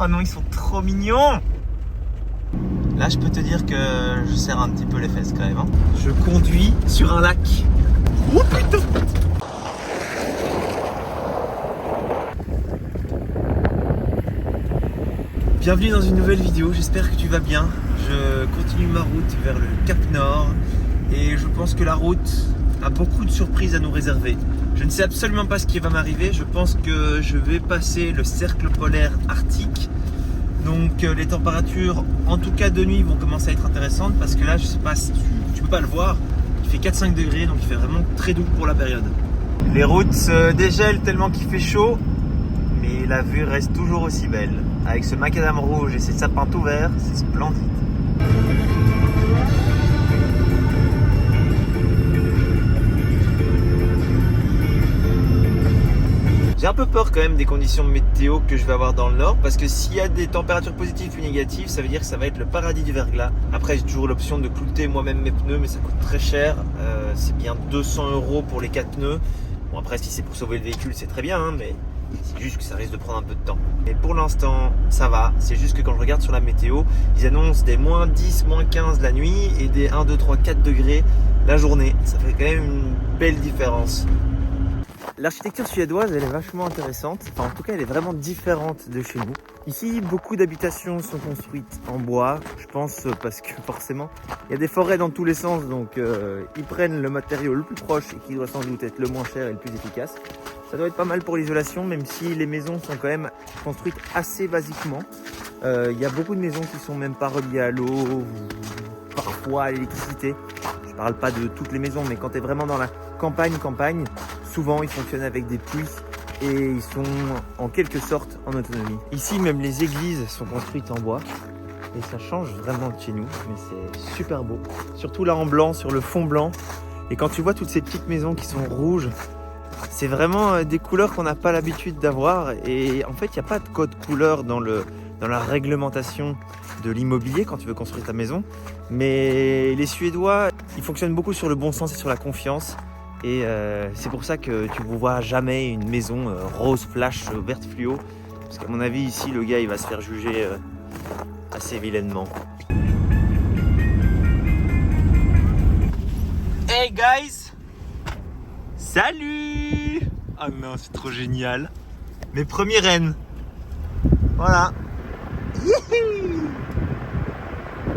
Oh non, ils sont trop mignons. Là, je peux te dire que je serre un petit peu les fesses quand même. Hein. Je conduis sur un lac. Oh putain! Bienvenue dans une nouvelle vidéo, j'espère que tu vas bien. Je continue ma route vers le Cap Nord et je pense que la route a beaucoup de surprises à nous réserver. Je ne sais absolument pas ce qui va m'arriver, je pense que je vais passer le cercle polaire arctique. Donc les températures, en tout cas de nuit, vont commencer à être intéressantes parce que là, je sais pas si tu peux pas le voir, il fait 4-5 degrés, donc il fait vraiment très doux pour la période. Les routes se dégèlent tellement qu'il fait chaud, mais la vue reste toujours aussi belle. Avec ce macadam rouge et ces sapins tout verts, c'est splendide. J'ai un peu peur quand même des conditions météo que je vais avoir dans le nord parce que s'il y a des températures positives ou négatives, ça veut dire que ça va être le paradis du verglas. Après, j'ai toujours l'option de clouter moi-même mes pneus, mais ça coûte très cher. C'est bien 200 € pour les 4 pneus. Bon, après, si c'est pour sauver le véhicule, c'est très bien, hein, mais c'est juste que ça risque de prendre un peu de temps. Mais pour l'instant, ça va. C'est juste que quand je regarde sur la météo, ils annoncent des moins 10, moins 15 la nuit et des 1, 2, 3, 4 degrés la journée. Ça fait quand même une belle différence. L'architecture suédoise, elle est vachement intéressante. Enfin, en tout cas, elle est vraiment différente de chez nous. Ici, beaucoup d'habitations sont construites en bois, je pense, parce que forcément, il y a des forêts dans tous les sens. Donc, ils prennent le matériau le plus proche et qui doit sans doute être le moins cher et le plus efficace. Ça doit être pas mal pour l'isolation, même si les maisons sont quand même construites assez basiquement. Il y a beaucoup de maisons qui sont même pas reliées à l'eau, ou parfois à l'électricité. Je parle pas de toutes les maisons, mais quand tu es vraiment dans la campagne, souvent ils fonctionnent avec des puits et ils sont en quelque sorte en autonomie. Ici, même les églises sont construites en bois et ça change vraiment de chez nous, mais c'est super beau. Surtout là en blanc, sur le fond blanc. Et quand tu vois toutes ces petites maisons qui sont rouges, c'est vraiment des couleurs qu'on n'a pas l'habitude d'avoir. Et en fait, il n'y a pas de code couleur dans la réglementation de l'immobilier quand tu veux construire ta maison. Mais les Suédois, ils fonctionnent beaucoup sur le bon sens et sur la confiance. Et c'est pour ça que tu ne vois jamais une maison rose flash, verte fluo. Parce qu'à mon avis, ici, le gars, il va se faire juger assez vilainement. Hey guys! Salut! Ah non, c'est trop génial. Mes premiers rennes. Voilà. Youhou!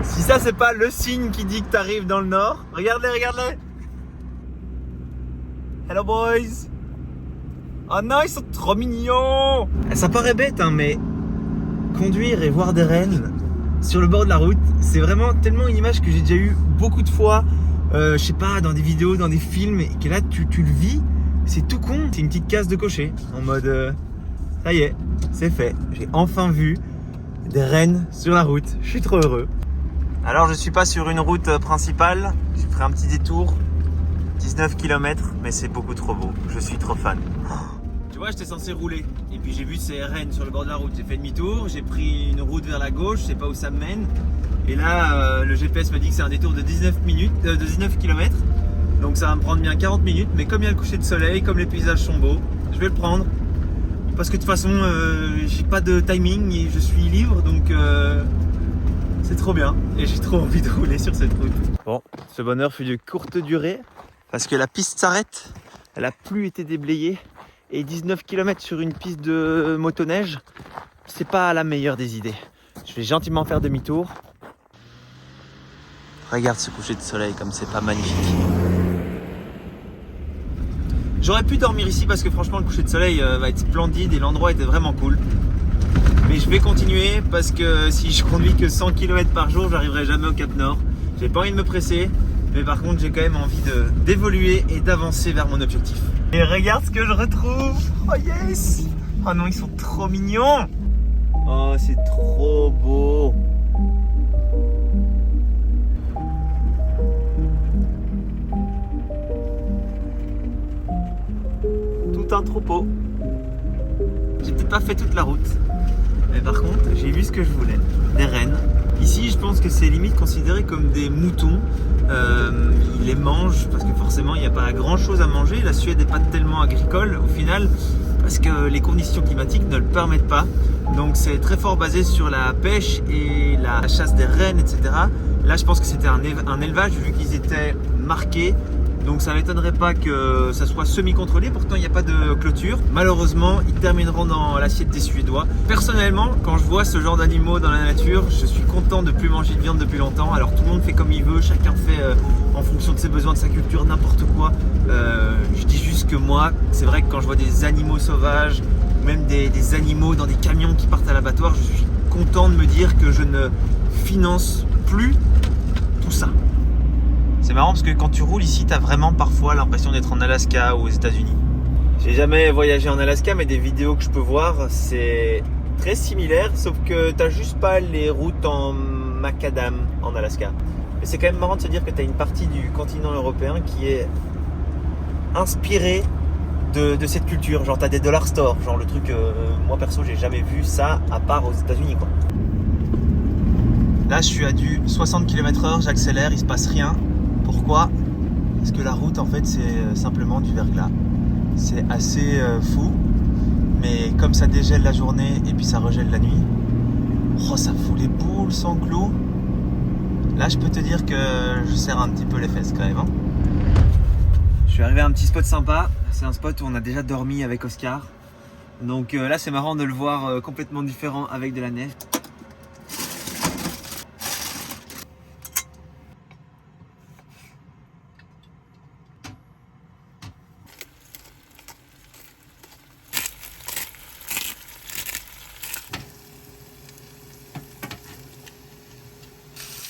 Si ça, c'est pas le signe qui dit que t'arrives dans le nord, regarde-les, regarde-les. Hello boys! Oh non, ils sont trop mignons! Ça paraît bête, hein, mais conduire et voir des rennes sur le bord de la route, c'est vraiment tellement une image que j'ai déjà eu beaucoup de fois, je sais pas, dans des vidéos, dans des films, et que là, tu le vis, c'est tout con. C'est une petite case de cocher, en mode, ça y est, c'est fait. J'ai enfin vu des rennes sur la route, je suis trop heureux. Alors, je suis pas sur une route principale, j'ai pris un petit détour. 19 km, mais c'est beaucoup trop beau. Je suis trop fan. Tu vois, j'étais censé rouler. Et puis j'ai vu ces rennes sur le bord de la route. J'ai fait demi-tour, j'ai pris une route vers la gauche, je sais pas où ça me mène. Et là, le GPS me dit que c'est un détour de 19 km. Donc ça va me prendre bien 40 minutes. Mais comme il y a le coucher de soleil, comme les paysages sont beaux, je vais le prendre. Parce que de toute façon, j'ai pas de timing et je suis libre. Donc c'est trop bien. Et j'ai trop envie de rouler sur cette route. Bon, ce bonheur fut de courte durée. Parce que la piste s'arrête, elle n'a plus été déblayée et 19 km sur une piste de motoneige, c'est pas la meilleure des idées. Je vais gentiment faire demi-tour. Regarde ce coucher de soleil comme c'est pas magnifique. J'aurais pu dormir ici parce que franchement le coucher de soleil va être splendide et l'endroit était vraiment cool. Mais je vais continuer parce que si je conduis que 100 km par jour, j'arriverai jamais au Cap Nord. J'ai pas envie de me presser. Mais par contre, j'ai quand même envie d'évoluer et d'avancer vers mon objectif. Et regarde ce que je retrouve! Oh yes! Oh non, ils sont trop mignons! Oh, c'est trop beau! Tout un troupeau. J'ai peut-être pas fait toute la route. Mais par contre, j'ai vu ce que je voulais. Des rennes. Ici, je pense que c'est limite considéré comme des moutons. Ils les mangent parce que forcément, il n'y a pas grand chose à manger. La Suède n'est pas tellement agricole. Au final, parce que les conditions climatiques ne le permettent pas. Donc c'est très fort basé sur la pêche et la chasse des rennes, etc. Là je pense que c'était un élevage vu qu'ils étaient marqués. Donc ça ne m'étonnerait pas que ça soit semi-contrôlé, pourtant il n'y a pas de clôture. Malheureusement, ils termineront dans l'assiette des Suédois. Personnellement, quand je vois ce genre d'animaux dans la nature, je suis content de ne plus manger de viande depuis longtemps. Alors tout le monde fait comme il veut, chacun fait en fonction de ses besoins, de sa culture, n'importe quoi. Je dis juste que moi, c'est vrai que quand je vois des animaux sauvages, même des animaux dans des camions qui partent à l'abattoir, je suis content de me dire que je ne finance plus tout ça. C'est marrant parce que quand tu roules ici, tu as vraiment parfois l'impression d'être en Alaska ou aux États-Unis. J'ai jamais voyagé en Alaska, mais des vidéos que je peux voir, c'est très similaire, sauf que tu n'as juste pas les routes en macadam en Alaska. Mais c'est quand même marrant de se dire que tu as une partie du continent européen qui est inspirée de cette culture. Genre tu as des dollar stores, genre le truc, moi perso, j'ai jamais vu ça à part aux États-Unis, quoi. Là, je suis à du 60 km/h, j'accélère, il se passe rien. Pourquoi? Parce que la route en fait c'est simplement du verglas. C'est assez fou, mais comme ça dégèle la journée et puis ça regèle la nuit, oh ça fout les boules sans clou. Là je peux te dire que je serre un petit peu les fesses quand même, hein. Je suis arrivé à un petit spot sympa, c'est un spot où on a déjà dormi avec Oscar. Donc là c'est marrant de le voir complètement différent avec de la neige.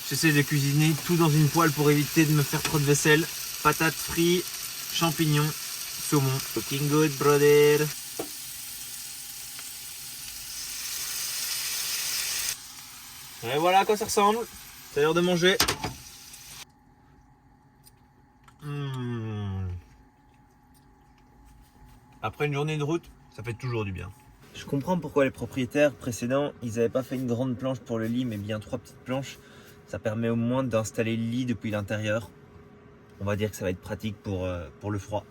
J'essaie de cuisiner tout dans une poêle pour éviter de me faire trop de vaisselle. Patates frites, champignons, saumon. Looking good, brother. Et voilà à quoi ça ressemble. C'est l'heure de manger. Après une journée de route, ça fait toujours du bien. Je comprends pourquoi les propriétaires précédents, ils n'avaient pas fait une grande planche pour le lit, mais bien 3 petites planches. Ça permet au moins d'installer le lit depuis l'intérieur. On va dire que ça va être pratique pour le froid.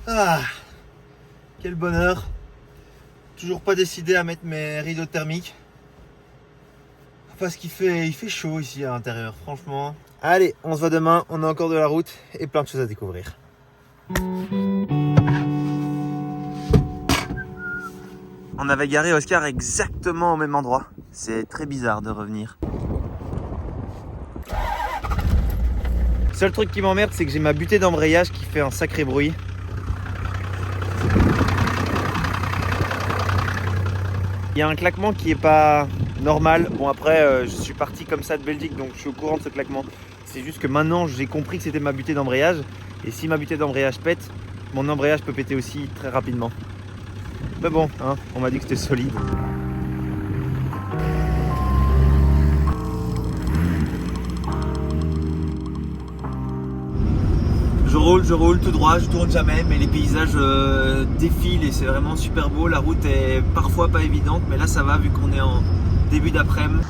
Ah, quel bonheur. Toujours pas décidé à mettre mes rideaux thermiques. Parce qu'il fait chaud ici à l'intérieur, franchement. Allez, on se voit demain, on a encore de la route et plein de choses à découvrir. On avait garé Oscar exactement au même endroit. C'est très bizarre de revenir. Seul truc qui m'emmerde, c'est que j'ai ma butée d'embrayage qui fait un sacré bruit. Il y a un claquement qui est pas normal. Bon après, je suis parti comme ça de Belgique, donc je suis au courant de ce claquement. C'est juste que maintenant, j'ai compris que c'était ma butée d'embrayage. Et si ma butée d'embrayage pète, mon embrayage peut péter aussi très rapidement. Mais bon, hein, on m'a dit que c'était solide. Je roule tout droit, je tourne jamais, mais les paysages défilent et c'est vraiment super beau. La route est parfois pas évidente, mais là ça va vu qu'on est en début d'après-midi.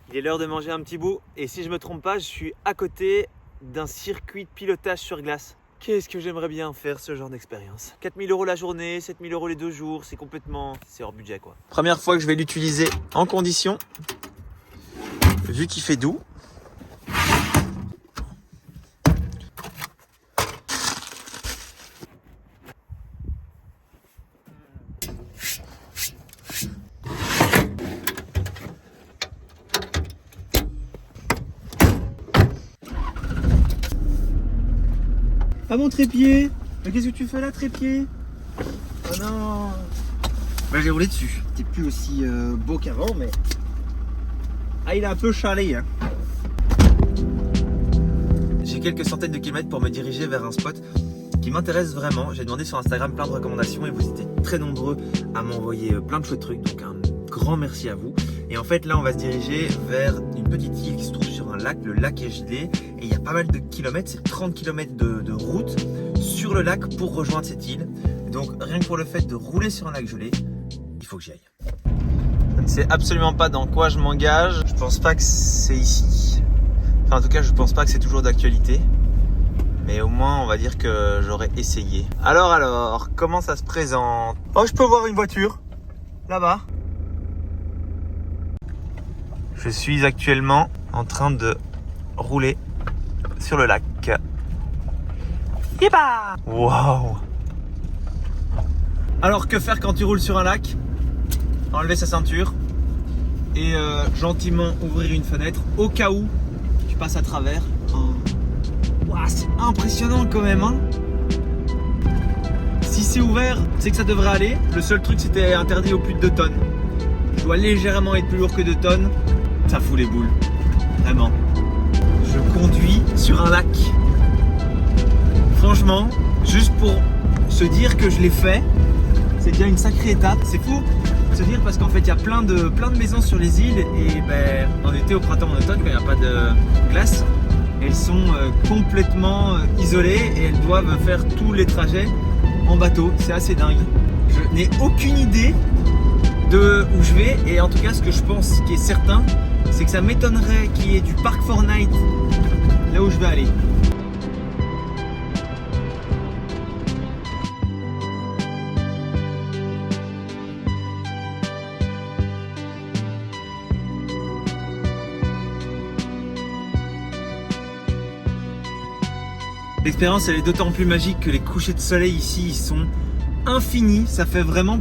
Il est l'heure de manger un petit bout et si je me trompe pas, je suis à côté d'un circuit de pilotage sur glace. Qu'est-ce que j'aimerais bien faire ce genre d'expérience. 4 000 € la journée, 7 000 € les 2 jours, c'est hors budget quoi. Première fois que je vais l'utiliser en condition, vu qu'il fait doux. Ah mon trépied! Mais qu'est-ce que tu fais là, trépied? Oh non! Bah, j'ai roulé dessus. C'était plus aussi beau qu'avant, mais. Ah, il est un peu charlé, hein. J'ai quelques centaines de kilomètres pour me diriger vers un spot qui m'intéresse vraiment. J'ai demandé sur Instagram plein de recommandations et vous étiez très nombreux à m'envoyer plein de chouettes trucs. Donc un grand merci à vous. Et en fait là on va se diriger vers une petite île qui se trouve sur un lac. Le lac est gelé et il y a pas mal de kilomètres, c'est 30 km de route sur le lac pour rejoindre cette île. Donc rien que pour le fait de rouler sur un lac gelé, il faut que j'y aille. ne sais absolument pas dans quoi je m'engage. Je pense pas que c'est ici. Enfin, en tout cas, je pense pas que c'est toujours d'actualité. Mais au moins, on va dire que j'aurais essayé. Alors, comment ça se présente? Oh, je peux voir une voiture. Là-bas. Je suis actuellement en train de rouler sur le lac. Yéba! Waouh! Alors, que faire quand tu roules sur un lac? Enlever sa ceinture et gentiment ouvrir une fenêtre au cas où tu passes à travers. Oh. Wow, c'est impressionnant quand même, hein. Si c'est ouvert, c'est que ça devrait aller. Le seul truc, c'était interdit au plus de 2 tonnes. Je dois légèrement être plus lourd que 2 tonnes. Ça fout les boules, vraiment. Je conduis sur un lac. Franchement, juste pour se dire que je l'ai fait, c'est déjà une sacrée étape. C'est fou de se dire parce qu'en fait, il y a plein de maisons sur les îles et ben, en été, au printemps, en automne, quand il n'y a pas de glace, elles sont complètement isolées et elles doivent faire tous les trajets en bateau. C'est assez dingue. Je n'ai aucune idée de où je vais et en tout cas, ce que je pense qui est certain, c'est que ça m'étonnerait qu'il y ait du parc Fortnite là où je vais aller. L'expérience elle est d'autant plus magique que les couchers de soleil ici ils sont infinis. Ça fait vraiment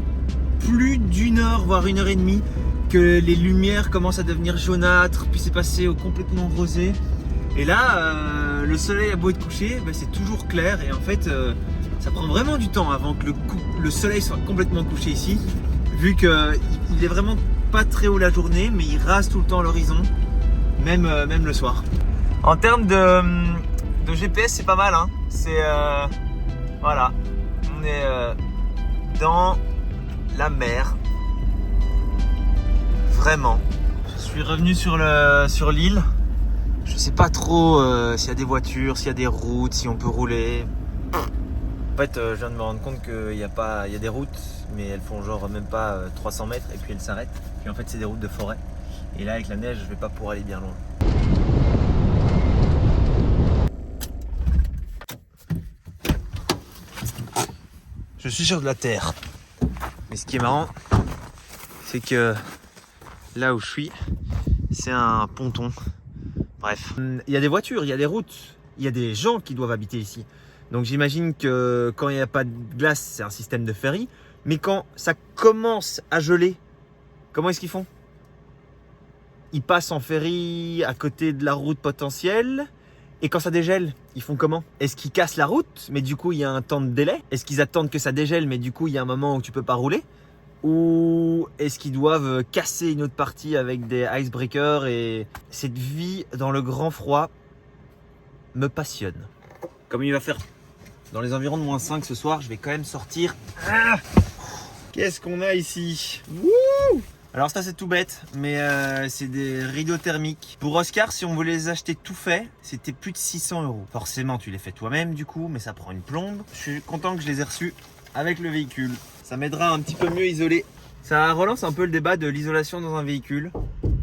plus d'1 heure voire 1 heure et demie que les lumières commencent à devenir jaunâtres puis c'est passé au complètement rosé. Et là le soleil a beau être couché, ben, c'est toujours clair et en fait ça prend vraiment du temps avant que le soleil soit complètement couché ici, vu qu'il est vraiment pas très haut la journée mais il rase tout le temps l'horizon, même le soir. En termes de GPS, c'est pas mal, hein. C'est voilà, on est dans la mer, vraiment. Je suis revenu sur l'île. Je sais pas trop s'il y a des voitures, s'il y a des routes, si on peut rouler. En fait, je viens de me rendre compte qu'il y a des routes, mais elles font genre même pas 300 mètres et puis elles s'arrêtent. Puis en fait, c'est des routes de forêt. Et là, avec la neige, je vais pas pouvoir aller bien loin. Je suis sur de la terre. Mais ce qui est marrant, c'est que là où je suis, c'est un ponton. Bref, il y a des voitures, il y a des routes, il y a des gens qui doivent habiter ici. Donc j'imagine que quand il n'y a pas de glace, c'est un système de ferry. Mais quand ça commence à geler, comment est-ce qu'ils font? Ils passent en ferry à côté de la route potentielle. Et quand ça dégèle, ils font comment? Est-ce qu'ils cassent la route, mais du coup il y a un temps de délai? Est-ce qu'ils attendent que ça dégèle, mais du coup il y a un moment où tu peux pas rouler? Ou est-ce qu'ils doivent casser une autre partie avec des icebreakers? Et cette vie dans le grand froid me passionne. Comme il va faire dans les environs de -5 ce soir, je vais quand même sortir. Ah, qu'est-ce qu'on a ici? Wouh! Alors ça c'est tout bête, mais c'est des rideaux thermiques. Pour Oscar, si on voulait les acheter tout fait, c'était plus de 600 €. Forcément tu les fais toi-même du coup, mais ça prend une plombe. Je suis content que je les ai reçus avec le véhicule. Ça m'aidera un petit peu mieux isoler. Ça relance un peu le débat de l'isolation dans un véhicule.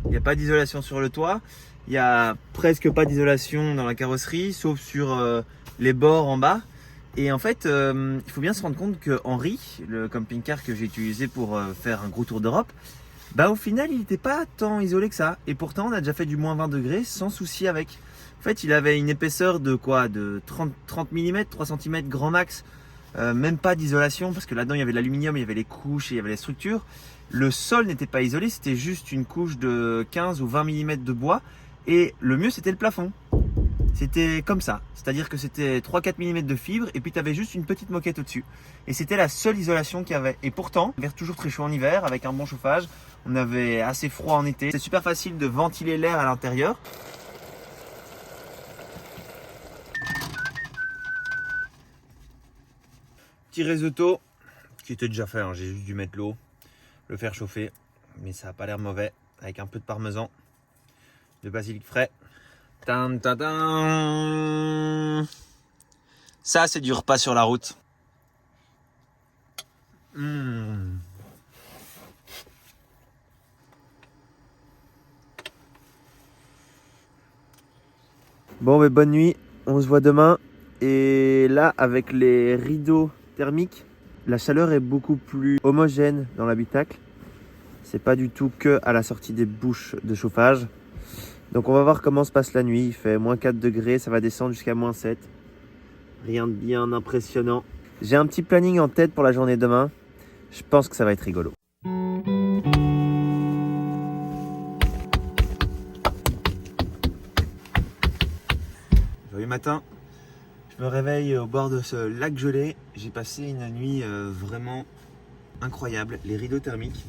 Il n'y a pas d'isolation sur le toit. Il n'y a presque pas d'isolation dans la carrosserie, sauf sur les bords en bas. Et en fait, il faut bien se rendre compte que Henri, le camping-car que j'ai utilisé pour faire un gros tour d'Europe, bah au final il n'était pas tant isolé que ça. Et pourtant on a déjà fait du -20 degrés sans souci avec. En fait il avait une épaisseur de quoi? De 30 mm, 3 cm grand max. Même pas d'isolation parce que là-dedans il y avait de l'aluminium, il y avait les couches et il y avait les structures. Le sol n'était pas isolé, c'était juste une couche de 15 ou 20 mm de bois. Et le mieux c'était le plafond. C'était comme ça, c'est-à-dire que c'était 3-4 mm de fibre et puis tu avais juste une petite moquette au-dessus. Et c'était la seule isolation qu'il y avait. Et pourtant, on avait toujours très chaud en hiver avec un bon chauffage. On avait assez froid en été. C'est super facile de ventiler l'air à l'intérieur. Petit risotto qui était déjà fait, hein. J'ai juste dû mettre l'eau, le faire chauffer. Mais ça n'a pas l'air mauvais. Avec un peu de parmesan, de basilic frais. Tan, tan, tan. Ça, c'est du repas sur la route. Bon, mais bonne nuit, on se voit demain. Et là, avec les rideaux thermiques, la chaleur est beaucoup plus homogène dans l'habitacle. C'est pas du tout que à la sortie des bouches de chauffage. Donc on va voir comment se passe la nuit. Il fait moins 4 degrés, ça va descendre jusqu'à moins 7. Rien de bien impressionnant. J'ai un petit planning en tête pour la journée de demain. Je pense que ça va être rigolo. Joyeux matin. Je me réveille au bord de ce lac gelé. J'ai passé une nuit vraiment incroyable. Les rideaux thermiques,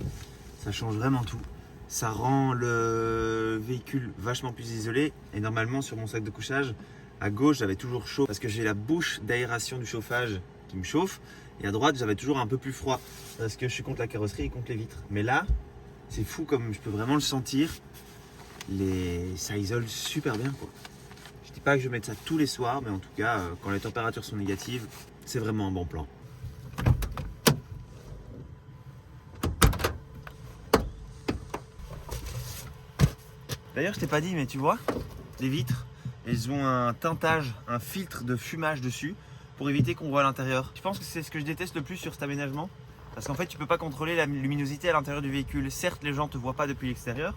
ça change vraiment tout. Ça rend le véhicule vachement plus isolé. Et normalement, sur mon sac de couchage, à gauche, j'avais toujours chaud parce que j'ai la bouche d'aération du chauffage qui me chauffe. Et à droite, j'avais toujours un peu plus froid parce que je suis contre la carrosserie et contre les vitres. Mais là, c'est fou comme je peux vraiment le sentir. Ça isole super bien, quoi. Je dis pas que je vais mettre ça tous les soirs, mais en tout cas, quand les températures sont négatives, c'est vraiment un bon plan. D'ailleurs, je t'ai pas dit, mais tu vois, les vitres, elles ont un teintage, un filtre de fumage dessus pour éviter qu'on voit à l'intérieur. Je pense que c'est ce que je déteste le plus sur cet aménagement, parce qu'en fait, tu peux pas contrôler la luminosité à l'intérieur du véhicule. Certes, les gens te voient pas depuis l'extérieur,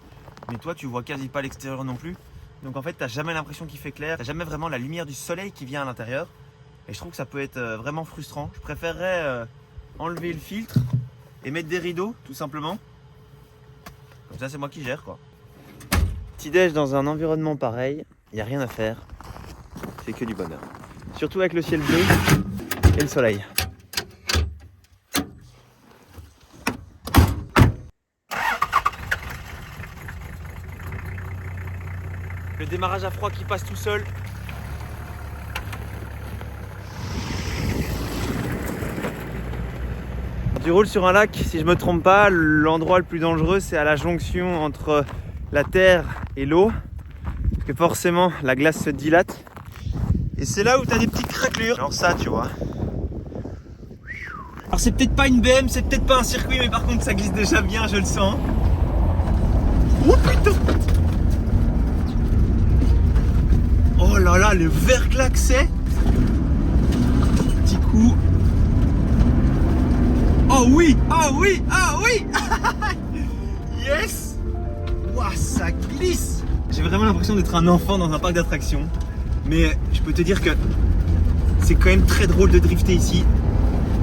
mais toi, tu vois quasi pas l'extérieur non plus. Donc en fait, t'as jamais l'impression qu'il fait clair, t'as jamais vraiment la lumière du soleil qui vient à l'intérieur. Et je trouve que ça peut être vraiment frustrant. Je préférerais enlever le filtre et mettre des rideaux, tout simplement. Comme ça, c'est moi qui gère, quoi. Petit-déj dans un environnement pareil, il n'y a rien à faire, c'est que du bonheur. Surtout avec le ciel bleu et le soleil. Le démarrage à froid qui passe tout seul. Tu roules sur un lac, si je me trompe pas, l'endroit le plus dangereux c'est à la jonction entre la terre et l'eau, parce que forcément la glace se dilate et c'est là où tu as des petites craquelures, genre ça, tu vois. Alors c'est peut-être pas une BM, c'est peut-être pas un circuit, mais par contre ça glisse déjà bien, je le sens. Oh putain! Oh là là, le verglas que c'est! Petit coup. Oh oui! Ah oui! Ah oui! Yes! Ouah, ça glisse! J'ai vraiment l'impression d'être un enfant dans un parc d'attractions. Mais je peux te dire que c'est quand même très drôle de drifter ici.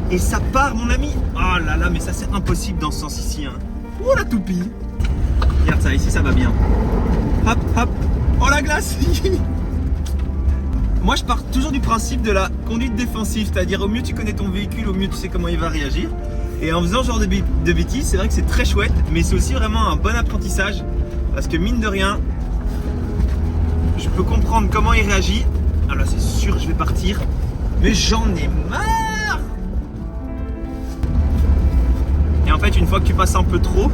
Et ça part, mon ami! Oh là là, mais ça c'est impossible dans ce sens ici. Hein. Oh la toupie! Regarde ça, ici ça va bien. Hop, hop! Oh la glace! Moi je pars toujours du principe de la conduite défensive. C'est-à-dire au mieux tu connais ton véhicule, au mieux tu sais comment il va réagir. Et en faisant ce genre de bêtises, c'est vrai que c'est très chouette, mais c'est aussi vraiment un bon apprentissage. Parce que mine de rien, je peux comprendre comment il réagit. Alors là, c'est sûr, je vais partir. Mais j'en ai marre! Et en fait, une fois que tu passes un peu trop,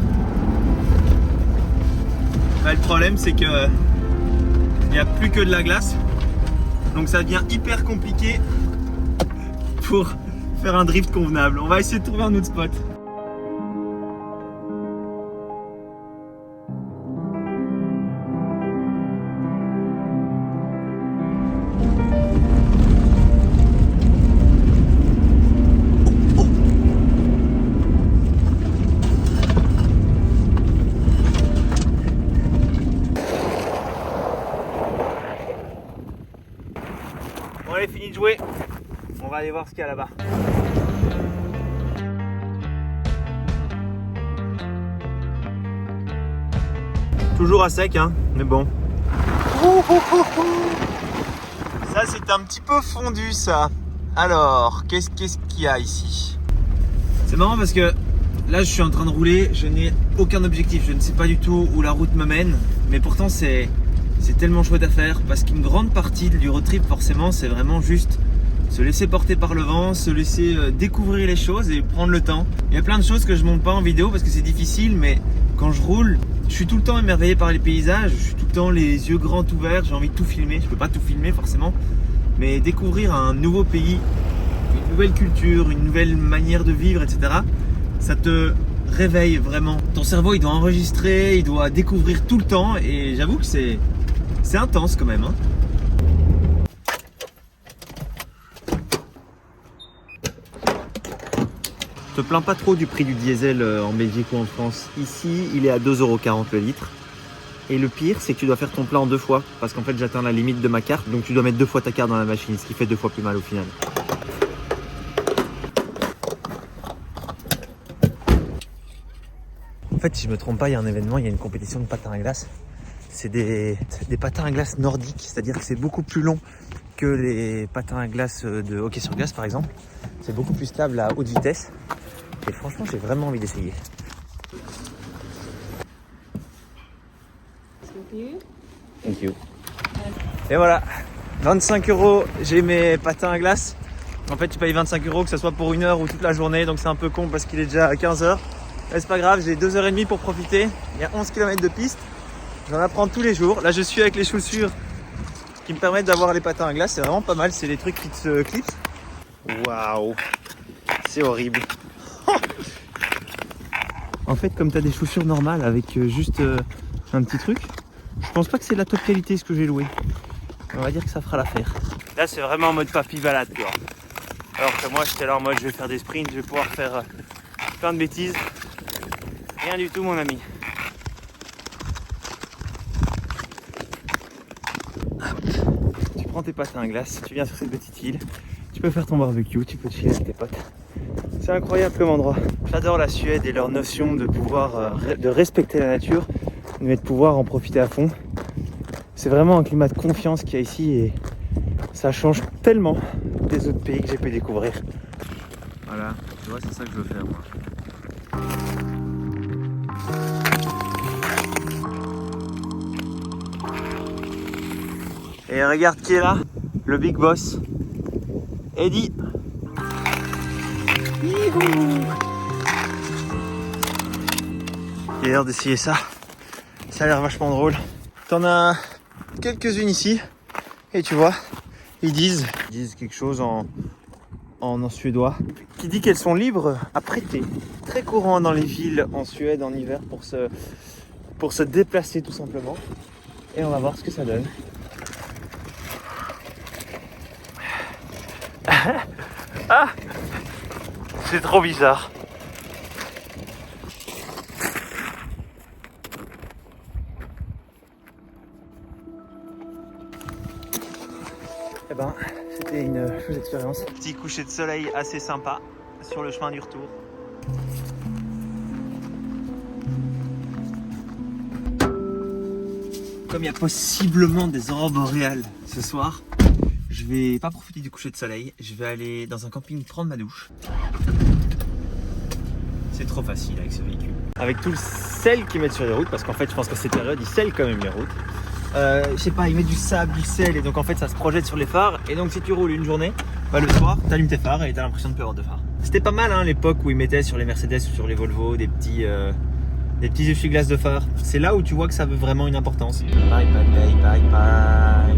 bah, le problème, c'est que il n'y a plus que de la glace. Donc ça devient hyper compliqué pour faire un drift convenable. On va essayer de trouver un autre spot. Bon allez, fini de jouer. On va aller voir ce qu'il y a là-bas. Toujours à sec, hein, mais bon. Ça, c'est un petit peu fondu, ça. Alors, qu'est-ce qu'il y a ici? C'est marrant parce que là, je suis en train de rouler. Je n'ai aucun objectif. Je ne sais pas du tout où la route me mène. Mais pourtant, c'est tellement chouette à faire. Parce qu'une grande partie du road trip, forcément, c'est vraiment juste se laisser porter par le vent, se laisser découvrir les choses et prendre le temps. Il y a plein de choses que je monte pas en vidéo parce que c'est difficile, mais quand je roule, je suis tout le temps émerveillé par les paysages, je suis tout le temps les yeux grands ouverts, j'ai envie de tout filmer. Je peux pas tout filmer forcément, mais découvrir un nouveau pays, une nouvelle culture, une nouvelle manière de vivre, etc. Ça te réveille vraiment. Ton cerveau, il doit enregistrer, il doit découvrir tout le temps, et j'avoue que c'est intense quand même, hein. te plains pas trop du prix du diesel en Belgique ou en France. Ici, il est à 2,40 € le litre. Et le pire, c'est que tu dois faire ton plein en 2 fois. Parce qu'en fait, j'atteins la limite de ma carte. Donc tu dois mettre 2 fois ta carte dans la machine, ce qui fait 2 fois plus mal au final. En fait, si je me trompe pas, il y a un événement, il y a une compétition de patins à glace. C'est des patins à glace nordiques, c'est-à-dire que c'est beaucoup plus long que les patins à glace de hockey sur glace par exemple. C'est beaucoup plus stable à haute vitesse. Et franchement, j'ai vraiment envie d'essayer. Thank you. Et voilà, 25 €, j'ai mes patins à glace. En fait, tu payes 25 € que ce soit pour 1 heure ou toute la journée, donc c'est un peu con parce qu'il est déjà à 15 h. Mais c'est pas grave, j'ai 2h30 pour profiter. Il y a 11 km de piste. J'en apprends tous les jours. Là, je suis avec les chaussures qui me permettent d'avoir les patins à glace. C'est vraiment pas mal. C'est les trucs qui se clipsent. Waouh, c'est horrible. En fait, comme tu as des chaussures normales avec juste un petit truc, je pense pas que c'est de la top qualité ce que j'ai loué. On va dire que ça fera l'affaire. Là, c'est vraiment en mode papy balade, quoi. Alors que moi, j'étais là en mode je vais faire des sprints, je vais pouvoir faire plein de bêtises. Rien du tout, mon ami. Tu prends tes patins à glace, tu viens sur cette petite île, tu peux faire ton barbecue, tu peux chiller avec tes potes. C'est incroyable comme endroit. J'adore la Suède et leur notion de pouvoir, de respecter la nature, mais de pouvoir en profiter à fond. C'est vraiment un climat de confiance qu'il y a ici et ça change tellement des autres pays que j'ai pu découvrir. Voilà, tu vois, c'est ça que je veux faire moi. Et regarde qui est là, le big boss, Eddie. Youhou. Il est l'heure d'essayer ça. Ça a l'air vachement drôle. T'en as quelques-unes ici. Et tu vois, ils disent quelque chose en suédois qui dit qu'elles sont libres à prêter. Très courant dans les villes en Suède en hiver pour se déplacer tout simplement. Et on va voir ce que ça donne. Ah, c'est trop bizarre. Eh ben, c'était une chouette expérience. Petit coucher de soleil assez sympa sur le chemin du retour. Comme il y a possiblement des aurores boréales ce soir, je vais pas profiter du coucher de soleil, je vais aller dans un camping prendre ma douche. C'est trop facile avec ce véhicule. Avec tout le sel qu'ils mettent sur les routes, parce qu'en fait je pense qu'à cette période ils scellent quand même les routes. Je sais pas, ils mettent du sable, du sel et donc en fait ça se projette sur les phares. Et donc si tu roules une journée, bah le soir t'allumes tes phares et t'as l'impression de plus avoir de phares. C'était pas mal hein, l'époque où ils mettaient sur les Mercedes ou sur les Volvo des petits essuie-glaces de phare. C'est là où tu vois que ça veut vraiment une importance. Bye bye bye bye bye.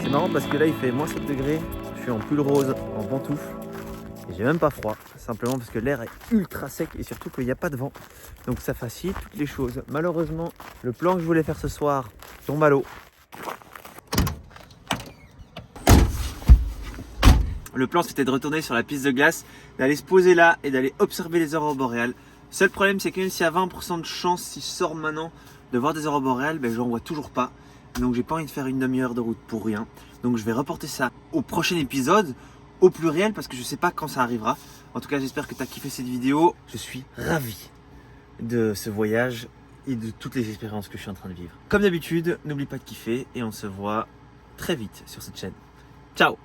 C'est marrant parce que là il fait moins 7 degrés, je suis en pull rose, en pantoufles et j'ai même pas froid, simplement parce que l'air est ultra sec et surtout qu'il n'y a pas de vent. Donc ça facilite toutes les choses. Malheureusement, le plan que je voulais faire ce soir tombe à l'eau. Le plan c'était de retourner sur la piste de glace, d'aller se poser là et d'aller observer les aurores boréales. Seul problème c'est que même s'il y a 20% de chance si je sors maintenant de voir des aurores boréales, ben, j'en vois toujours pas. Donc j'ai pas envie de faire une demi-heure de route pour rien. Donc je vais reporter ça au prochain épisode, au pluriel, parce que je sais pas quand ça arrivera. En tout cas j'espère que tu as kiffé cette vidéo. Je suis ravi de ce voyage et de toutes les expériences que je suis en train de vivre. Comme d'habitude, n'oublie pas de kiffer et on se voit très vite sur cette chaîne. Ciao!